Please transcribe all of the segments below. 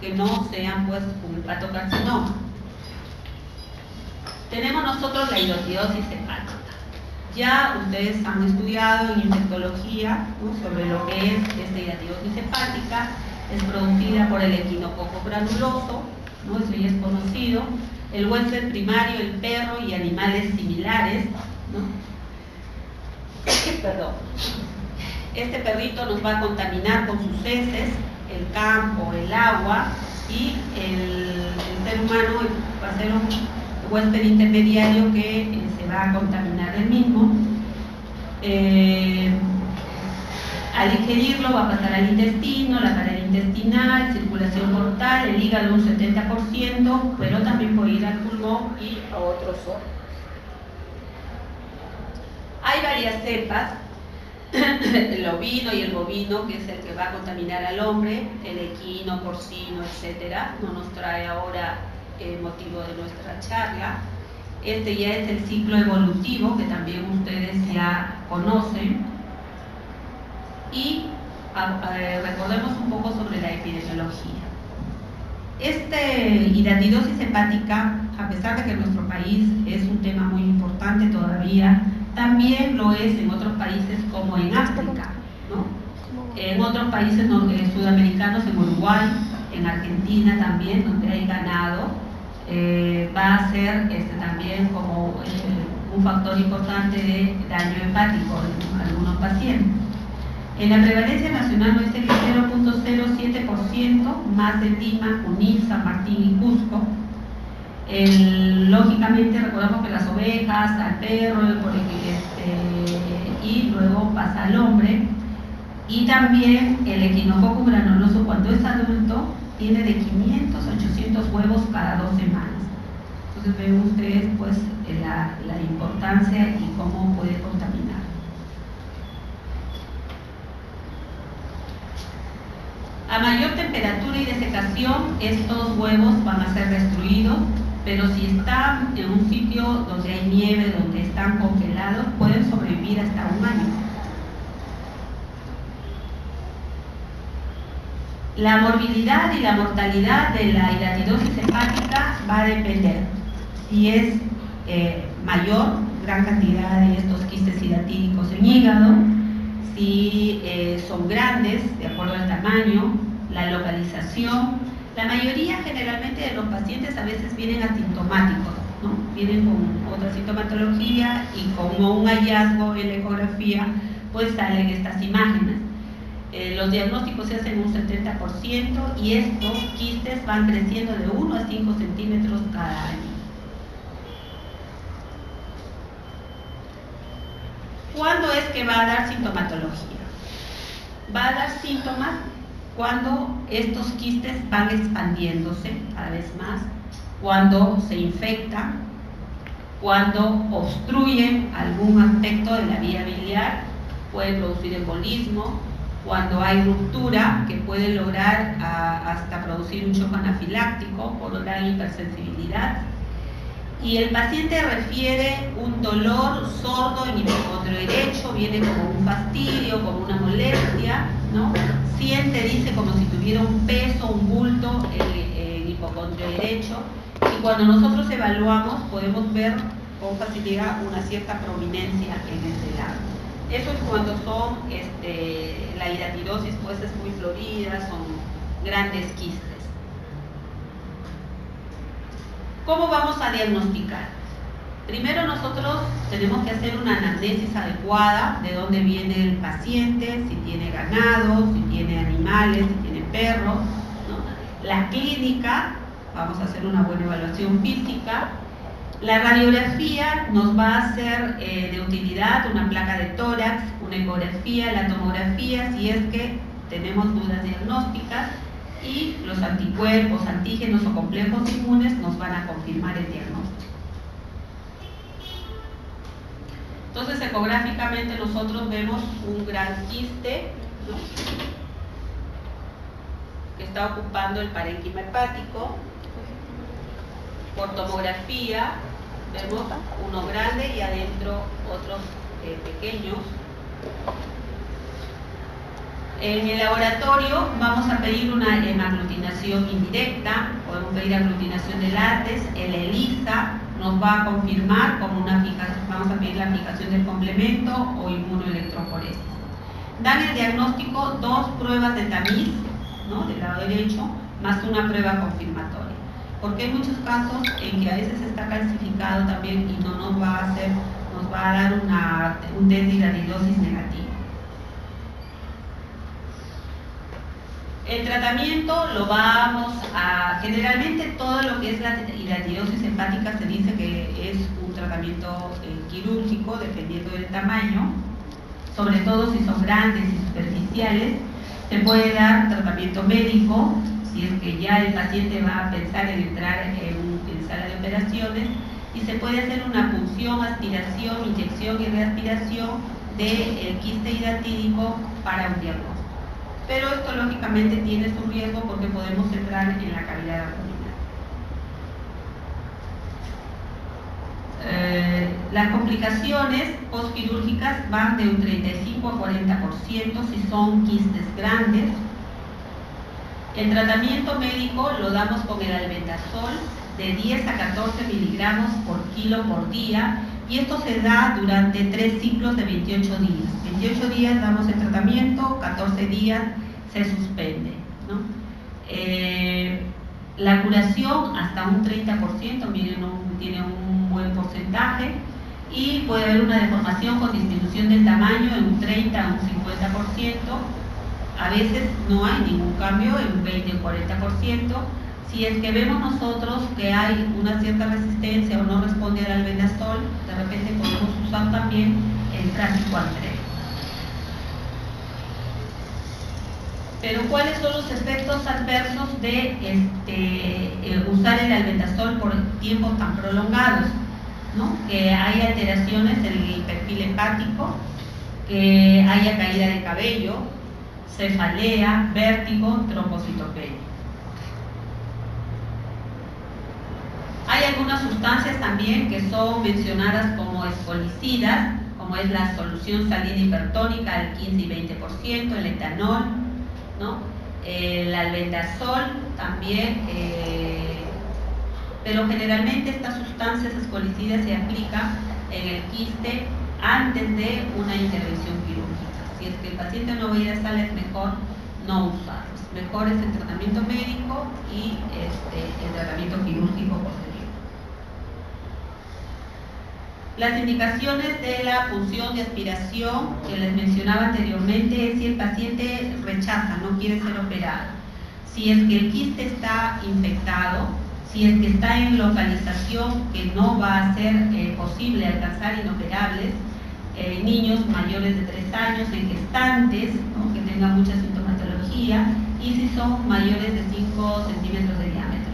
que no sean pues un hepatocarcinoma. Tenemos nosotros la hidratidosis hepática. Ya ustedes han estudiado en infectología, ¿no?, sobre lo que es esta hidratidosis hepática. Es producida por el equinococo granuloso, ¿no?, eso ya es conocido. El huésped primario, el perro y animales similares, ¿no? Perdón. Este perrito nos va a contaminar con sus heces el campo, el agua, y el ser humano va a ser un huésped intermediario que se va a contaminar del mismo. Al ingerirlo va a pasar al intestino, la pared intestinal, circulación portal, el hígado un 70%, pero también puede ir al pulmón y a otros órganos. Hay varias cepas, el ovino y el bovino, que es el que va a contaminar al hombre, el equino, porcino, etcétera. No nos trae ahora motivo de nuestra charla. Este ya es el ciclo evolutivo, que también ustedes ya conocen. Y recordemos un poco sobre la epidemiología. Hidratidosis hepática, a pesar de que en nuestro país es un tema muy importante todavía, también lo es en otros países como en África, ¿no? En otros países sudamericanos, en Uruguay, en Argentina también, donde hay ganado, va a ser también como un factor importante de daño hepático en algunos pacientes. En la prevalencia nacional no es el 0.07%, más de Lima, Junín, San Martín y Cusco. Lógicamente recordamos que las ovejas, al perro, y luego pasa al hombre. Y también el equinococo granuloso, cuando es adulto, tiene de 500 a 800 huevos cada 2 semanas. Entonces ven ustedes pues la importancia y cómo puede contaminar. A mayor temperatura y desecación, estos huevos van a ser destruidos, pero si están en un sitio donde hay nieve, donde están congelados, pueden sobrevivir hasta 1 año. La morbilidad y la mortalidad de la hidratidosis hepática va a depender si es mayor, gran cantidad de estos quistes hidratídicos en hígado, si son grandes, de acuerdo al tamaño, la localización. La mayoría generalmente de los pacientes a veces vienen asintomáticos, ¿no? Vienen con otra sintomatología y como un hallazgo en la ecografía, pues salen estas imágenes. Los diagnósticos se hacen un 70% y estos quistes van creciendo de 1 a 5 centímetros cada año. ¿Cuándo es que va a dar sintomatología? Va a dar síntomas cuando estos quistes van expandiéndose cada vez más, cuando se infectan, cuando obstruyen algún aspecto de la vía biliar, puede producir embolismo, cuando hay ruptura que puede lograr hasta producir un shock anafiláctico o lograr hipersensibilidad. Y el paciente refiere un dolor sordo en el hipocondrio derecho, viene como un fastidio, como una molestia, ¿no? Siente, dice, como si tuviera un peso, un bulto en el hipocondrio derecho. Y cuando nosotros evaluamos, podemos ver con facilidad una cierta prominencia en ese lado. Eso es cuando son, la hidratidosis pues es muy florida, son grandes quistes. ¿Cómo vamos a diagnosticar? Primero nosotros tenemos que hacer una anamnesis adecuada de dónde viene el paciente, si tiene ganado, si tiene animales, si tiene perros, ¿no? La clínica, vamos a hacer una buena evaluación física. La radiografía nos va a ser de utilidad, una placa de tórax, una ecografía, la tomografía, si es que tenemos dudas diagnósticas, y los anticuerpos, antígenos o complejos inmunes nos van a confirmar el diagnóstico. Entonces, ecográficamente nosotros vemos un gran quiste, ¿no?, que está ocupando el parénquima hepático. Por tomografía vemos uno grande y adentro otros pequeños. En el laboratorio vamos a pedir una hemaglutinación indirecta, podemos pedir aglutinación de látex, el ELISA nos va a confirmar como una fijación, vamos a pedir la fijación del complemento o inmunoelectroforesis. Dan el diagnóstico 2 pruebas de tamiz, ¿no?, del lado derecho, más una prueba confirmatoria. Porque hay muchos casos en que a veces está calcificado también y no nos va a hacer, nos va a dar un test de hidratidosis negativo. El tratamiento lo vamos a, generalmente todo lo que es la hidratidosis hepática se dice que es un tratamiento quirúrgico dependiendo del tamaño, sobre todo si son grandes y superficiales. Se puede dar tratamiento médico, si es que ya el paciente va a pensar en entrar en sala de operaciones, y se puede hacer una punción, aspiración, inyección y reaspiración del quiste hidratídico para un diagnóstico. Pero esto lógicamente tiene su riesgo porque podemos entrar en la cavidad abdominal. Las complicaciones postquirúrgicas van de un 35 a 40% si son quistes grandes. El tratamiento médico lo damos con el albendazol de 10 a 14 miligramos por kilo por día, y esto se da durante 3 ciclos de 28 días. 28 días damos el tratamiento, 14 días se suspende, ¿no? La curación hasta un 30%, miren, tiene un buen porcentaje, y puede haber una deformación con disminución del tamaño en un 30 a un 50%. A veces no hay ningún cambio, en un 20 o 40%. Si es que vemos nosotros que hay una cierta resistencia o no responde al albendazol, de repente podemos usar también el Frasico-Antret. Pero ¿cuáles son los efectos adversos de usar el albendazol por tiempos tan prolongados, ¿no? Que hay alteraciones en el perfil hepático, que haya caída de cabello, cefalea, vértigo, trombocitopenia. Hay algunas sustancias también que son mencionadas como esfolicidas, como es la solución salina hipertónica al 15 y 20%, el etanol, ¿no?, el albendazol también, pero generalmente estas sustancias esfolicidas se aplican en el quiste antes de una intervención quirúrgica. Si es que el paciente no va a ir a sala, es mejor no usarlos. Mejor es el tratamiento médico y el tratamiento quirúrgico posterior. Las indicaciones de la punción de aspiración que les mencionaba anteriormente es si el paciente rechaza, no quiere ser operado, si es que el quiste está infectado, si es que está en localización que no va a ser posible alcanzar inoperables, niños mayores de 3 años, en gestantes, ¿no?, que tengan mucha sintomatología, y si son mayores de 5 centímetros de diámetro.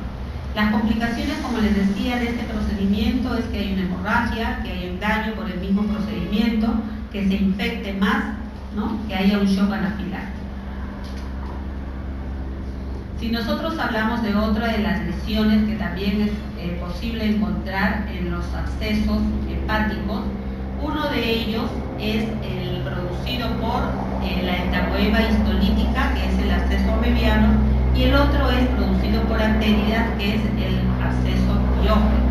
Las complicaciones, como les decía, de este procedimiento es que hay una hemorragia, que hay un daño por el mismo procedimiento, que se infecte más, ¿no?, que haya un shock anafiláctico. Si nosotros hablamos de otra de las lesiones que también es posible encontrar en los abscesos hepáticos, uno de ellos es el producido por la entacoeba histolítica, que es el absceso amebiano, y el otro es producido por arterias, que es el absceso piógeno.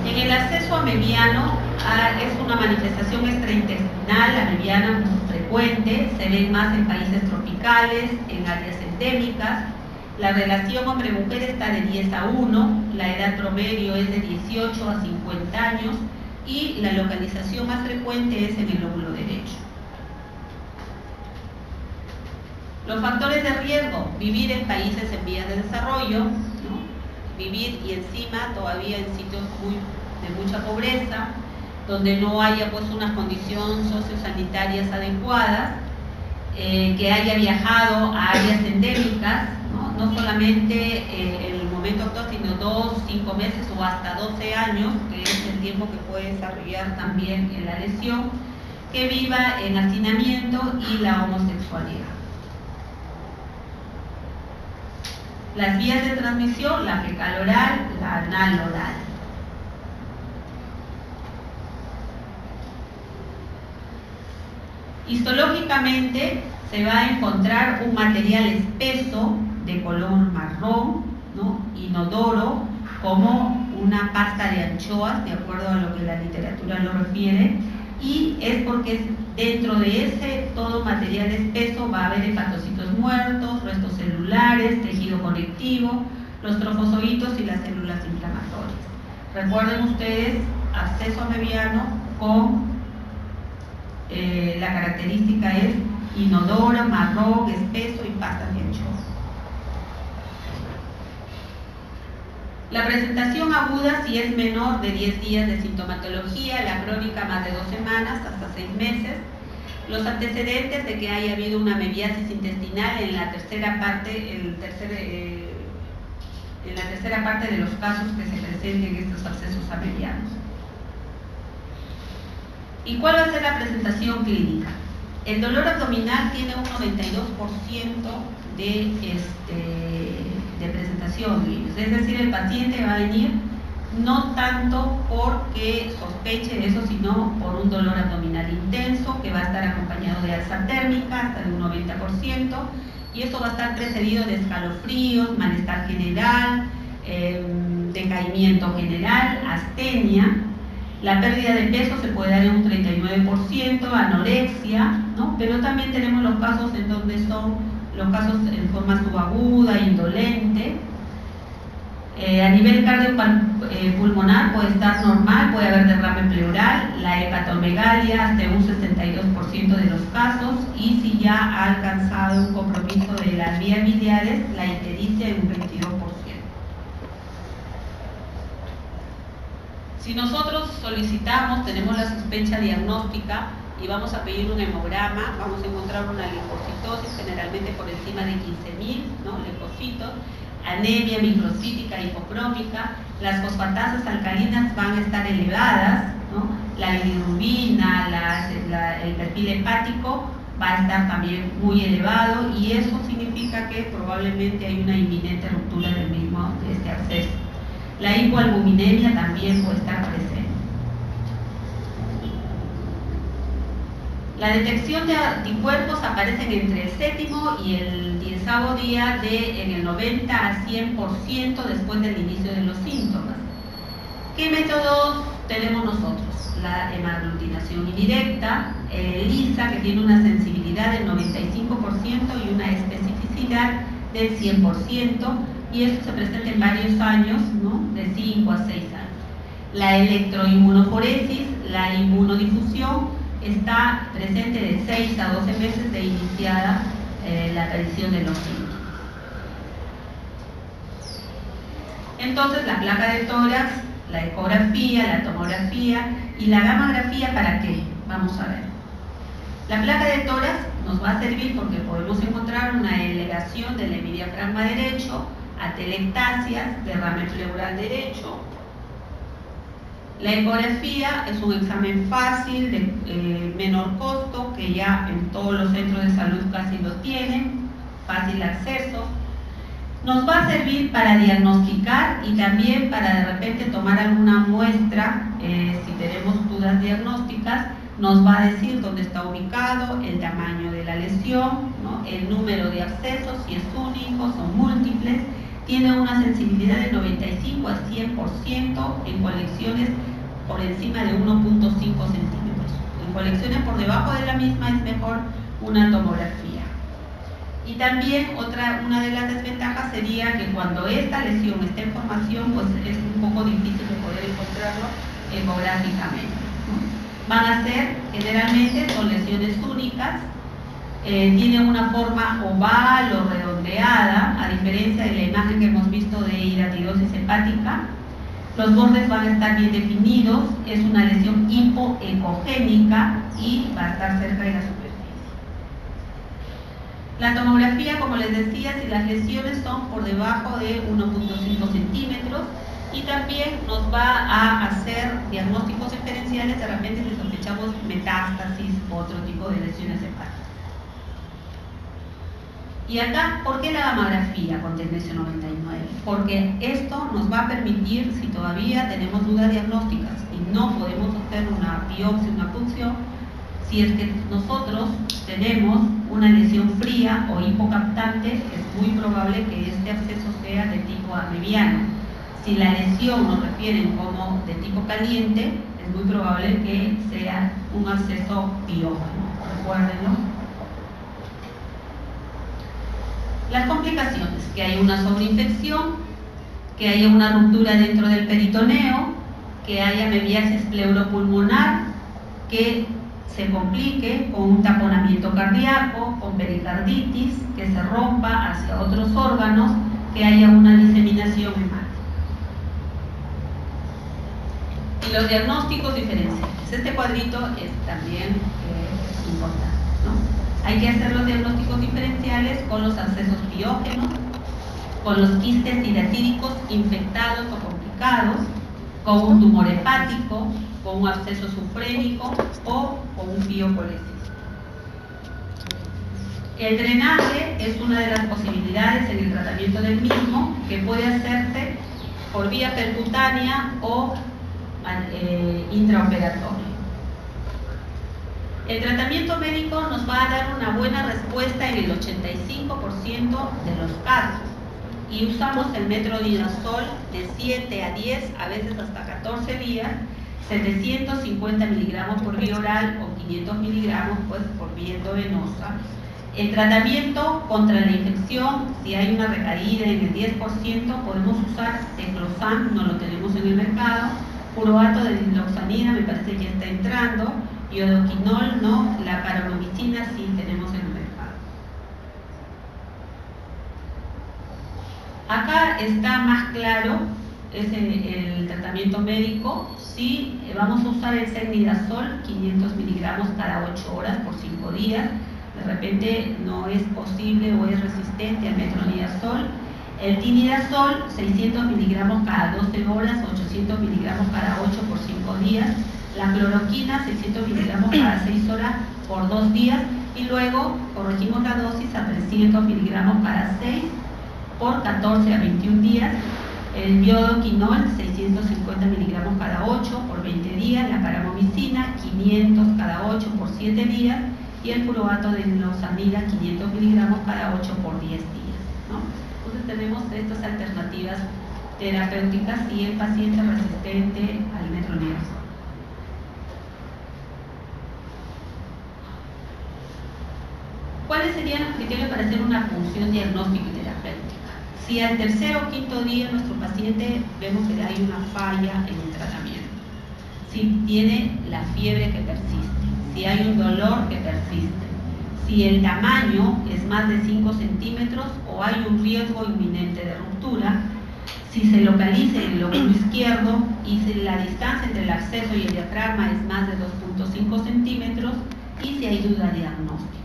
En el absceso amebiano es una manifestación extraintestinal amebiana muy frecuente, se ven más en países tropicales, en áreas endémicas. La relación hombre-mujer está de 10 a 1, la edad promedio es de 18 a 50 años y la localización más frecuente es en el lóbulo derecho. Los factores de riesgo: vivir en países en vías de desarrollo, ¿no?, vivir y encima todavía en sitios de mucha pobreza, donde no haya pues unas condiciones sociosanitarias adecuadas, que haya viajado a áreas endémicas, no solamente en el momento actual, sino 2, 5 meses o hasta 12 años, que es el tiempo que puede desarrollar también en la lesión, que viva en hacinamiento y la homosexualidad. Las vías de transmisión: la fecal oral, la anal oral. Histológicamente se va a encontrar un material espeso de color marrón, ¿no?, inodoro, como una pasta de anchoas, de acuerdo a lo que la literatura lo refiere, y es porque dentro de ese todo material espeso va a haber hepatocitos muertos, restos celulares, tejido conectivo, los trofozoitos y las células inflamatorias. Recuerden ustedes, absceso mediano con la característica es inodoro, marrón, espeso y pasta de anchoa. La presentación aguda, si es menor de 10 días de sintomatología, la crónica más de 2 semanas hasta 6 meses. Los antecedentes de que haya habido una mebiasis intestinal en la tercera parte, en la tercera parte de los casos que se presenten estos abscesos amebianos. ¿Y cuál va a ser la presentación clínica? El dolor abdominal tiene un 92% de presentación, es decir, el paciente va a venir no tanto porque sospeche de eso, sino por un dolor abdominal intenso que va a estar acompañado de alza térmica hasta de un 90%, y eso va a estar precedido de escalofríos, malestar general, decaimiento general, astenia. La pérdida de peso se puede dar en un 39%, anorexia, ¿no? Pero también tenemos los casos en donde son los casos en forma subaguda, indolente. A nivel cardiopulmonar puede estar normal, puede haber derrame pleural, la hepatomegalia hasta un 62% de los casos, y si ya ha alcanzado un compromiso de las vías biliares, la ictericia en un 22%. Si nosotros solicitamos, tenemos la sospecha diagnóstica y vamos a pedir un hemograma, vamos a encontrar una linfocitosis generalmente por encima de 15.000, ¿no?, linfocitos, anemia microcítica hipocrómica, las fosfatasas alcalinas van a estar elevadas, ¿no?, la bilirrubina, el perfil hepático va a estar también muy elevado, y eso significa que probablemente hay una inminente ruptura del mismo, de este absceso. La hipoalbuminemia también puede estar presente. La detección de anticuerpos aparecen entre el 7º y el 10º día en el 90 a 100% después del inicio de los síntomas. ¿Qué métodos tenemos nosotros? La hemaglutinación indirecta, el ELISA, que tiene una sensibilidad del 95% y una especificidad del 100%, y eso se presenta en varios años, ¿no?, de 5 a 6 años. La electroinmunoforesis, la inmunodifusión, está presente de 6 a 12 meses de iniciada la aparición de los síntomas. Entonces, la placa de tórax, la ecografía, la tomografía y la gammagrafía, ¿para qué? Vamos a ver. La placa de tórax nos va a servir porque podemos encontrar una elevación del hemidiafragma derecho, atelectasias, derrame pleural derecho. La ecografía es un examen fácil, de menor costo, que ya en todos los centros de salud casi lo tienen, fácil acceso. Nos va a servir para diagnosticar y también para de repente tomar alguna muestra, si tenemos dudas diagnósticas, nos va a decir dónde está ubicado, el tamaño de la lesión, ¿no?, el número de abscesos, si es único, son múltiples. Tiene una sensibilidad de 95 a 100% en colecciones por encima de 1.5 centímetros. En colecciones por debajo de la misma es mejor una tomografía. Y también una de las desventajas sería que cuando esta lesión está en formación, pues es un poco difícil de poder encontrarlo ecográficamente, ¿no? Van a ser, generalmente, son lesiones únicas, tienen una forma oval o redondeada, a diferencia de la imagen que hemos visto de hidratidosis hepática. Los bordes van a estar bien definidos, es una lesión hipoecogénica y va a estar cerca de la superficie. La tomografía, como les decía, si las lesiones son por debajo de 1.5 centímetros, y también nos va a hacer diagnósticos diferenciales de repente si sospechamos metástasis u otro tipo de lesiones hepáticas. Y acá, ¿por qué la gammagrafía con tecnesio 99? Porque esto nos va a permitir, si todavía tenemos dudas diagnósticas y no podemos hacer una biopsia, una punción, Si es que nosotros tenemos una lesión fría o hipocaptante, es muy probable que este absceso sea de tipo amebiano. Si la lesión nos refieren como de tipo caliente, es muy probable que sea un absceso piógeno. Recuérdenlo. Las complicaciones: que haya una sobreinfección, que haya una ruptura dentro del peritoneo, que haya mebiasis pleuropulmonar, que se complique con un taponamiento cardíaco, con pericarditis, que se rompa hacia otros órganos, que haya una diseminación hemática. Y los diagnósticos diferenciales. Este cuadrito es también importante, ¿no? Hay que hacer los diagnósticos diferenciales con los abscesos piógenos, con los quistes hidatíricos infectados o complicados, con un tumor hepático, con un absceso sufrénico o con un piocolesis. El drenaje es una de las posibilidades en el tratamiento del mismo, que puede hacerse por vía percutánea o intraoperatoria. El tratamiento médico nos va a dar una buena respuesta en el 85% de los casos, y usamos el metronidazol de 7 a 10, a veces hasta 14 días, 750 miligramos por vía oral o 500 miligramos pues, por vía endovenosa. El tratamiento contra la infección, si hay una recaída en el 10%, podemos usar teclosan, no lo tenemos en el mercado, furoato de diloxanida, me parece que ya está entrando, iodoquinol, no, la paromomicina sí tenemos en el mercado. Acá está más claro es el tratamiento médico. Si vamos a usar el cendidazol, 500 miligramos cada 8 horas por 5 días, de repente no es posible o es resistente al metronidazol. El tinidazol, 600 miligramos cada 12 horas, 800 miligramos cada 8 por 5 días. La cloroquina, 600 miligramos cada 6 horas por 2 días. Y luego corregimos la dosis a 300 miligramos cada 6 por 14 a 21 días. El biodoquinol, 650 miligramos cada 8 por 20 días. La paramomicina, 500 cada 8 por 7 días. Y el furoato de diloxanida, 500 miligramos cada 8 por 10 días, ¿no? Entonces tenemos estas alternativas terapéuticas y el paciente resistente al metronidazol. ¿Cuáles serían los criterios para hacer una punción diagnóstica y terapéutica? Si al tercer o quinto día nuestro paciente vemos que hay una falla en el tratamiento, si tiene la fiebre que persiste, si hay un dolor que persiste, si el tamaño es más de 5 centímetros o hay un riesgo inminente de ruptura, si se localiza en el lóbulo izquierdo y si la distancia entre el absceso y el diafragma es más de 2.5 centímetros y si hay duda diagnóstica.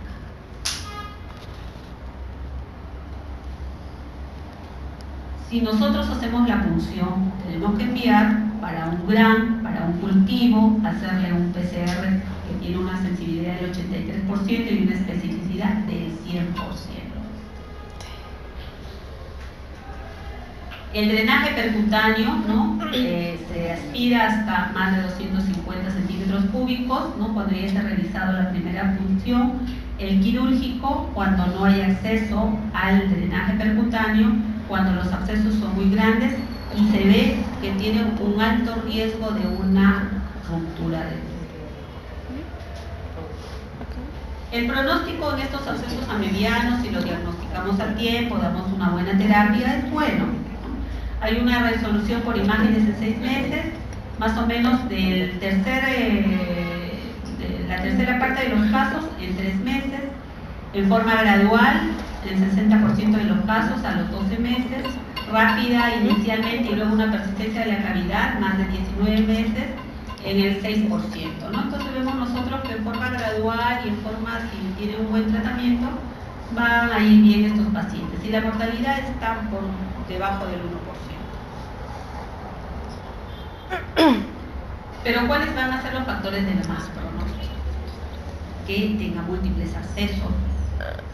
Si nosotros hacemos la punción, tenemos que enviar para un GRAM, para un cultivo, hacerle un PCR que tiene una sensibilidad del 83% y una especificidad del 100%. El drenaje percutáneo, ¿no? Se aspira hasta más de 250 centímetros cúbicos, ¿no? Podría ser realizado la primera punción. El quirúrgico, cuando no hay acceso al drenaje percutáneo, cuando los abscesos son muy grandes y se ve que tiene un alto riesgo de una ruptura de hueso. El pronóstico en estos abscesos amebianos, si lo diagnosticamos a tiempo, damos una buena terapia, es bueno. Hay una resolución por imágenes en 6 meses, más o menos de la tercera parte de los casos en 3 meses, en forma gradual, en el 60% de los casos a los 12 meses, rápida inicialmente y luego una persistencia de la cavidad, más de 19 meses, en el 6%, ¿no? Entonces vemos nosotros que en forma gradual y en forma, si tiene un buen tratamiento, van a ir bien estos pacientes. Y la mortalidad está por debajo del 1%. Pero ¿cuáles van a ser los factores de más pronóstico? Que tenga múltiples abscesos,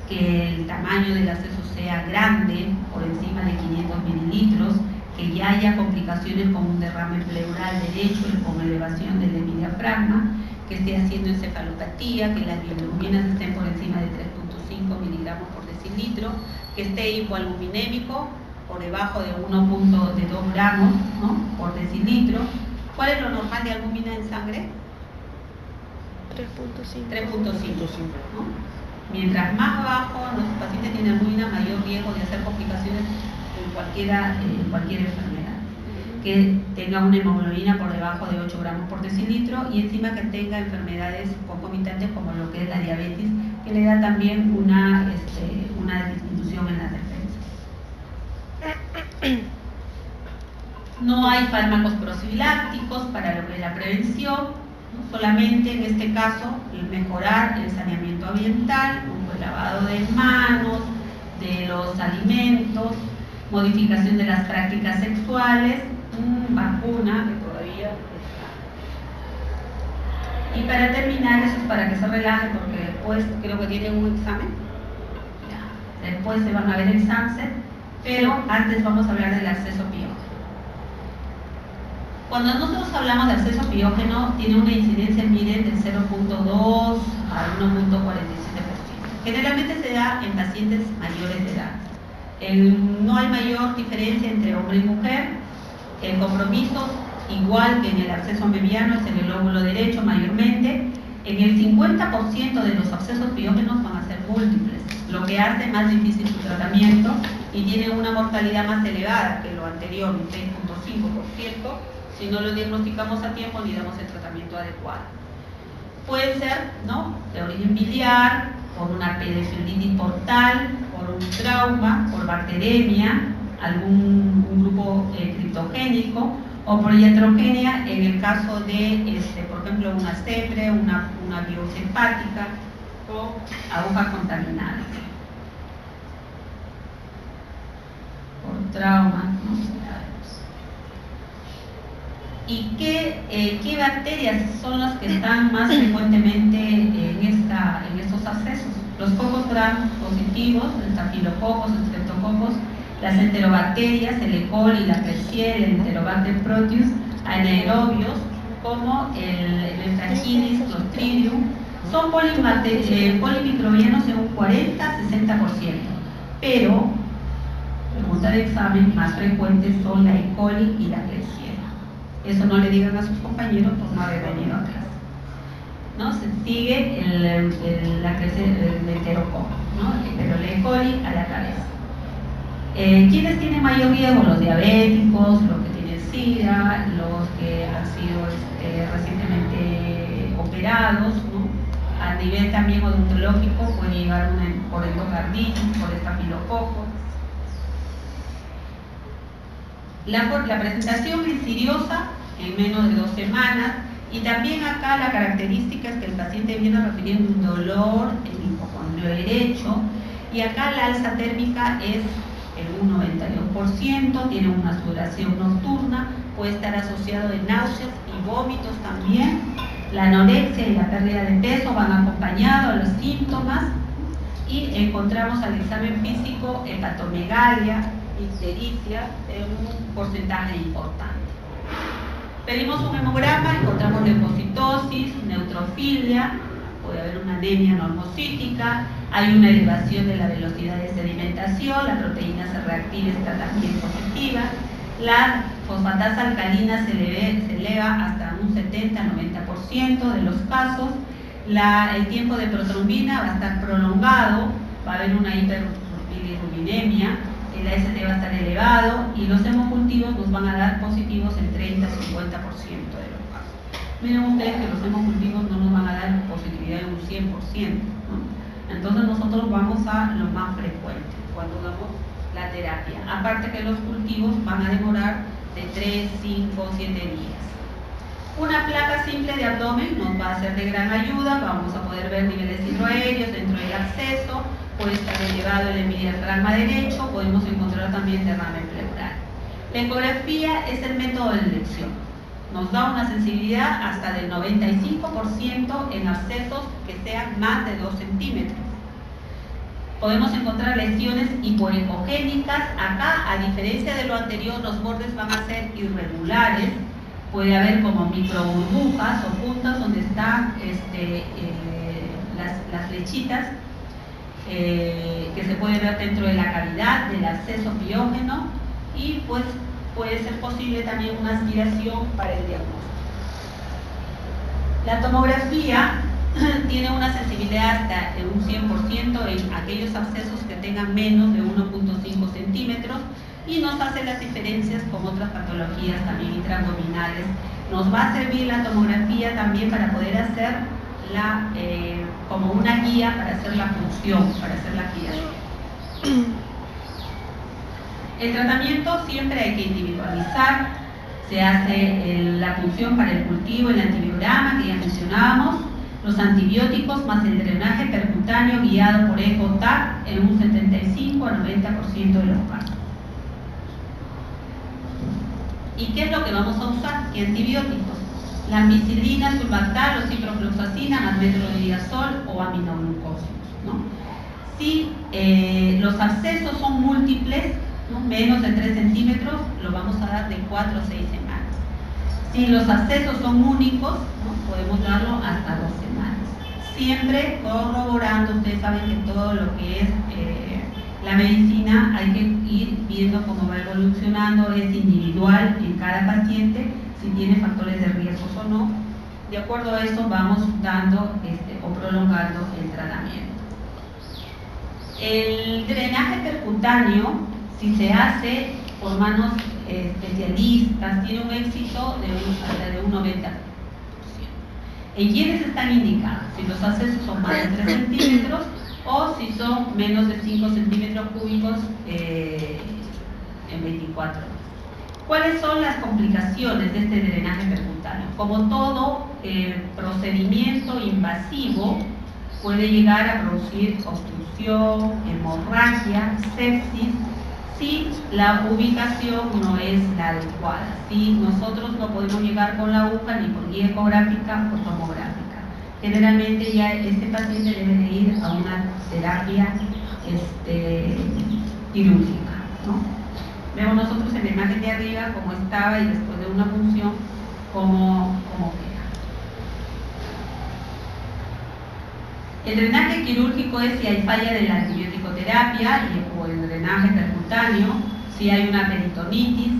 que el tamaño del absceso sea grande, por encima de 500 mililitros, que ya haya complicaciones como un derrame pleural derecho con elevación del hemidiafragma, que esté haciendo encefalopatía, que las bilirrubinas estén por encima de 3.5 miligramos por decilitro, que esté hipoalbuminémico por debajo de 1.2 gramos, ¿no?, por decilitro. ¿Cuál es lo normal de albúmina en sangre? 3.5. ¿no? Mientras más bajo nuestro paciente tiene albúmina, mayor riesgo de hacer complicaciones en cualquier enfermedad. Que tenga una hemoglobina por debajo de 8 gramos por decilitro y encima que tenga enfermedades concomitantes como lo que es la diabetes, que le da también una disminución en las defensas. No hay fármacos profilácticos para lo que es la prevención, ¿no? Solamente en este caso mejorar el saneamiento ambiental, el lavado de manos, de los alimentos, modificación de las prácticas sexuales, vacuna que todavía está. Y para terminar, eso es para que se relaje porque después creo que tienen un examen. Ya. Después se van a ver el Sunset, pero antes vamos a hablar del acceso piógeno. Cuando nosotros hablamos de acceso piógeno, tiene una incidencia en Miren del 0.2 a 1.47%. Generalmente se da en pacientes mayores de edad. No hay mayor diferencia entre hombre y mujer. El compromiso, igual que en el acceso mebiano, es en el lóbulo derecho mayormente. En el 50% de los accesos piógenos van a ser múltiples, lo que hace más difícil su tratamiento y tiene una mortalidad más elevada que lo anterior, un 6.5%, si no lo diagnosticamos a tiempo ni damos el tratamiento adecuado. Puede ser, ¿no?, de origen biliar, por una pedofilia portal, por un trauma, por bacteremia, algún grupo criptogénico, o por iatrogenia en el caso de, por ejemplo, una sepre, una biopsia hepática o agujas contaminadas. Por trauma, ¿no? ¿Y qué bacterias son las que están más frecuentemente en estos accesos? Los cocos gram positivos, los estafilococos, los streptococos, las enterobacterias, el E. coli, la Klebsiella, el Enterobacter proteus, anaerobios como el Beta-Chilis, Clostridium, son polimicrobianos en un 40-60%, pero, pregunta de examen, más frecuentes son la E. coli y la Klebsiella. Eso no le digan a sus compañeros por no haber venido a clase. ¿No? Se sigue el enterococo, ¿no? Pero el E. coli a la cabeza. ¿Quiénes tienen mayor riesgo? Los diabéticos, los que tienen SIDA, los que han sido recientemente operados, ¿no? A nivel también odontológico puede llegar por endocarditis, por estafilococo. La presentación es insidiosa en menos de 2 semanas y también acá la característica es que el paciente viene refiriendo un dolor en el hipocondrio derecho y acá la alza térmica es en un 92%, tiene una sudoración nocturna, puede estar asociado de náuseas y vómitos también. La anorexia y la pérdida de peso van acompañados a los síntomas y encontramos al examen físico hepatomegalia, ictericia en un porcentaje importante. Pedimos un hemograma, encontramos leucocitosis, neutrofilia, puede haber una anemia normocítica, hay una elevación de la velocidad de sedimentación, la proteína C reactiva está también positiva, la fosfatasa alcalina se eleva hasta un 70-90% de los casos, el tiempo de protrombina va a estar prolongado, va a haber una hiperbilirubinemia, el AST va a estar elevado y los hemocultivos nos van a dar positivos en 30-50% de los casos. Miren ustedes que los hemocultivos no nos van a dar positividad en un 100%, ¿no? Entonces nosotros vamos a lo más frecuente cuando damos la terapia. Aparte que los cultivos van a demorar de 3, 5, 7 días. Una placa simple de abdomen nos va a ser de gran ayuda, vamos a poder ver niveles hidroaéreos dentro del acceso, puede estar elevado el hemidiafragma derecho, podemos encontrar también derrame pleural. La ecografía es el método de elección. Nos da una sensibilidad hasta del 95% en abscesos que sean más de 2 centímetros. Podemos encontrar lesiones hipoecogénicas. Acá, a diferencia de lo anterior, los bordes van a ser irregulares. puede haber como micro burbujas o puntas donde están las flechitas que se puede ver dentro de la cavidad del acceso piógeno, y pues puede ser posible también una aspiración para el diagnóstico. La tomografía tiene una sensibilidad hasta de un 100% en aquellos abscesos que tengan menos de 1.5 centímetros, y nos hace las diferencias con otras patologías también intraabdominales. Nos va a servir la tomografía también para poder hacer como una guía para hacer la punción, para hacer la guía. El tratamiento siempre hay que individualizar. Se hace la punción para el cultivo, el antibiograma que ya mencionábamos, los antibióticos más el drenaje percutáneo guiado por ECO-TAC en un 75 a 90% de los casos. ¿Y qué es lo que vamos a usar? ¿Qué antibióticos? La ampicilina, sulbactal o ciprofloxacina más metronidazol o aminoglucósidos, ¿no? Si los abscesos son múltiples, ¿no?, menos de 3 centímetros, lo vamos a dar de 4 a 6 semanas. Si los abscesos son únicos, ¿no?, podemos darlo hasta 2 semanas. Siempre corroborando, ustedes saben que todo lo que es la medicina hay que ir viendo cómo va evolucionando, es individual en cada paciente, si tiene factores de riesgo o no. De acuerdo a eso vamos dando o prolongando el tratamiento. El drenaje percutáneo, si se hace por manos especialistas, tiene un éxito de un 90%. ¿En quiénes están indicados? Si los abscesos son más de 3 centímetros o si son menos de 5 centímetros cúbicos en 24 horas. ¿Cuáles son las complicaciones de este drenaje percutáneo? Como todo procedimiento invasivo, puede llegar a producir obstrucción, hemorragia, sepsis, si la ubicación no es la adecuada. Si nosotros no podemos llegar con la aguja ni por guía ecográfica o tomográfica. Generalmente ya este paciente debe de ir a una terapia quirúrgica, ¿no? Vemos nosotros en la imagen de arriba cómo estaba y después de una punción cómo queda. El drenaje quirúrgico es si hay falla de la antibiótico-terapia o el drenaje percutáneo, si hay una peritonitis,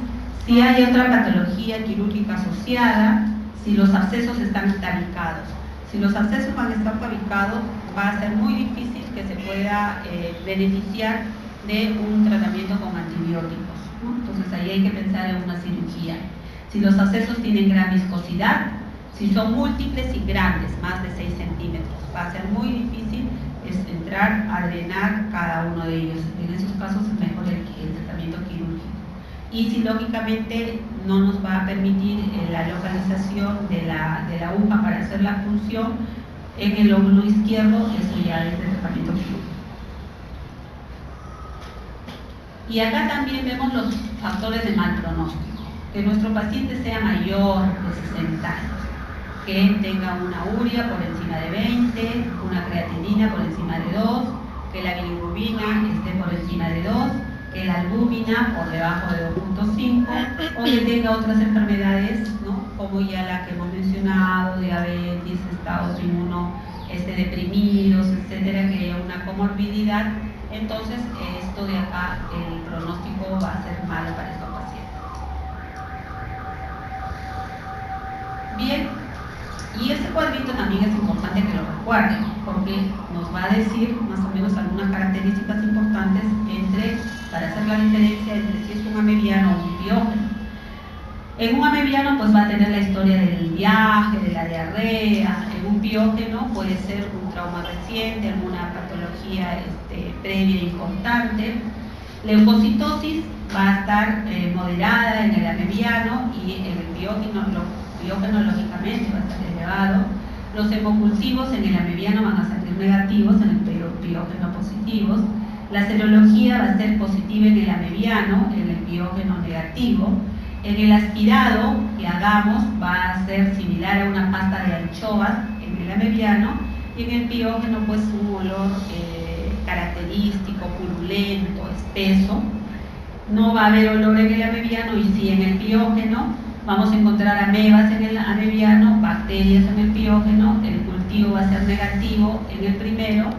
si hay otra patología quirúrgica asociada, si los abscesos están tabicados. Si los abscesos van a estar tabicados, va a ser muy difícil que se pueda beneficiar de un tratamiento con antibióticos, ¿no? Entonces ahí hay que pensar en una cirugía. Si los abscesos tienen gran viscosidad, si son múltiples y grandes, más de 6 centímetros, va a ser muy difícil entrar a drenar cada uno de ellos. En esos casos es mejor el tratamiento quirúrgico. Y si lógicamente no nos va a permitir la localización de la aguja para hacer la punción en el lóbulo izquierdo, eso ya es el tratamiento quirúrgico. Y acá también vemos los factores de mal pronóstico. Que nuestro paciente sea mayor de 60 años, que tenga una urea por encima de 20, una creatinina por encima de 2, que la bilirrubina esté por encima de 2, que la albúmina por debajo de 2.5, o que tenga otras enfermedades, ¿no?, como ya la que hemos mencionado, diabetes, estados deprimidos, etcétera, que haya una comorbilidad. Entonces esto de acá, el pronóstico va a ser malo para estos pacientes. Bien, y este cuadrito también es importante que lo recuerden, porque nos va a decir más o menos algunas características importantes para hacer la diferencia entre si es un amebiano o un piógeno. En un amebiano pues va a tener la historia del viaje, de la diarrea. En un piógeno puede ser un trauma reciente, alguna patología previa importante. Leucocitosis va a estar moderada en el amebiano, y en el piógeno lógicamente va a estar elevado. Los hemocultivos en el amebiano van a salir negativos, en el piógeno positivos. La serología va a ser positiva en el amebiano, en el piógeno negativo. En el aspirado que hagamos va a ser similar a una pasta de anchoas en el amebiano, y en el piógeno pues un olor característico, purulento, espeso. No va a haber olor en el amebiano y sí en el piógeno. vamos a encontrar amebas en el amebiano, bacterias en el piógeno, el cultivo va a ser negativo en el primero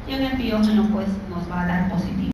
y en el piógeno pues nos va a dar positivo.